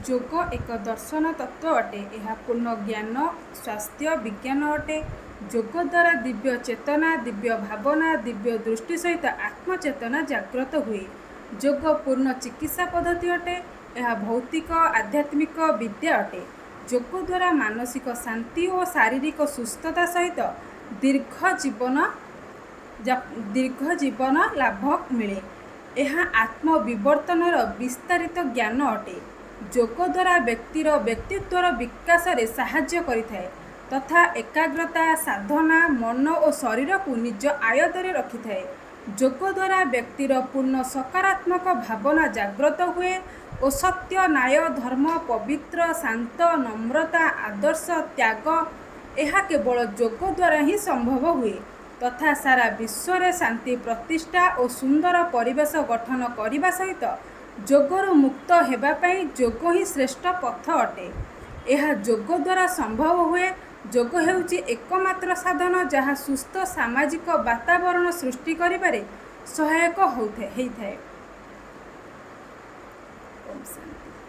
ଯୋଗ ଏକ ଦର୍ଶନ ତତ୍ତ୍ୱ ଅଟେ। ଏହା ପୂର୍ଣ୍ଣ ଜ୍ଞାନ ସ୍ୱାସ୍ଥ୍ୟ ବିଜ୍ଞାନ ଅଟେ। ଯୋଗ ଦ୍ୱାରା ଦିବ୍ୟ ଚେତନା, ଦିବ୍ୟ ଭାବନା, ଦିବ୍ୟ ଦୃଷ୍ଟି ସହିତ ଆତ୍ମଚେତନା ଜାଗ୍ରତ ହୁଏ। ଯୋଗ ପୂର୍ଣ୍ଣ ଚିକିତ୍ସା ପଦ୍ଧତି ଅଟେ। ଏହା ଭୌତିକ ଆଧ୍ୟାତ୍ମିକ ବିଦ୍ୟା ଅଟେ। ଯୋଗ ଦ୍ୱାରା ମାନସିକ ଶାନ୍ତି ଓ ଶାରୀରିକ ସୁସ୍ଥତା ସହିତ ଦୀର୍ଘ ଜୀବନ ଲାଭ ମିଳେ। ଏହା ଆତ୍ମବିବର୍ତ୍ତନର ବିସ୍ତାରିତ ଜ୍ଞାନ ଅଟେ। ଯୋଗ ଦ୍ୱାରା ବ୍ୟକ୍ତିର ବ୍ୟକ୍ତିତ୍ୱର ବିକାଶରେ ସାହାଯ୍ୟ କରିଥାଏ ତଥା ଏକାଗ୍ରତା, ସାଧନା, ମନ ଓ ଶରୀରକୁ ନିଜ ଆୟତ୍ତରେ ରଖିଥାଏ। ଯୋଗ ଦ୍ୱାରା ବ୍ୟକ୍ତିର ପୂର୍ଣ୍ଣ ସକାରାତ୍ମକ ଭାବନା ଜାଗ୍ରତ ହୁଏ ଓ ସତ୍ୟ, ନ୍ୟାୟ, ଧର୍ମ, ପବିତ୍ର, ଶାନ୍ତ, ନମ୍ରତା, ଆଦର୍ଶ, ତ୍ୟାଗ ଏହା କେବଳ ଯୋଗ ଦ୍ୱାରା ହିଁ ସମ୍ଭବ ହୁଏ ତଥା ସାରା ବିଶ୍ୱରେ ଶାନ୍ତି ପ୍ରତିଷ୍ଠା ଓ ସୁନ୍ଦର ପରିବେଶ ଗଠନ କରିବା ସହିତ ଯୋଗରୁ ମୁକ୍ତ ହେବା ପାଇଁ ଯୋଗ ହିଁ ଶ୍ରେଷ୍ଠ ପଥ ଅଟେ। ଏହା ଯୋଗ ଦ୍ୱାରା ସମ୍ଭବ ହୁଏ। ଯୋଗ ହେଉଛି ଏକମାତ୍ର ସାଧନ ଯାହା ସୁସ୍ଥ ସାମାଜିକ ବାତାବରଣ ସୃଷ୍ଟି କରିବାରେ ସହାୟକ ହୋଇଥାଏ। ଓମ୍ ଶାନ୍ତି।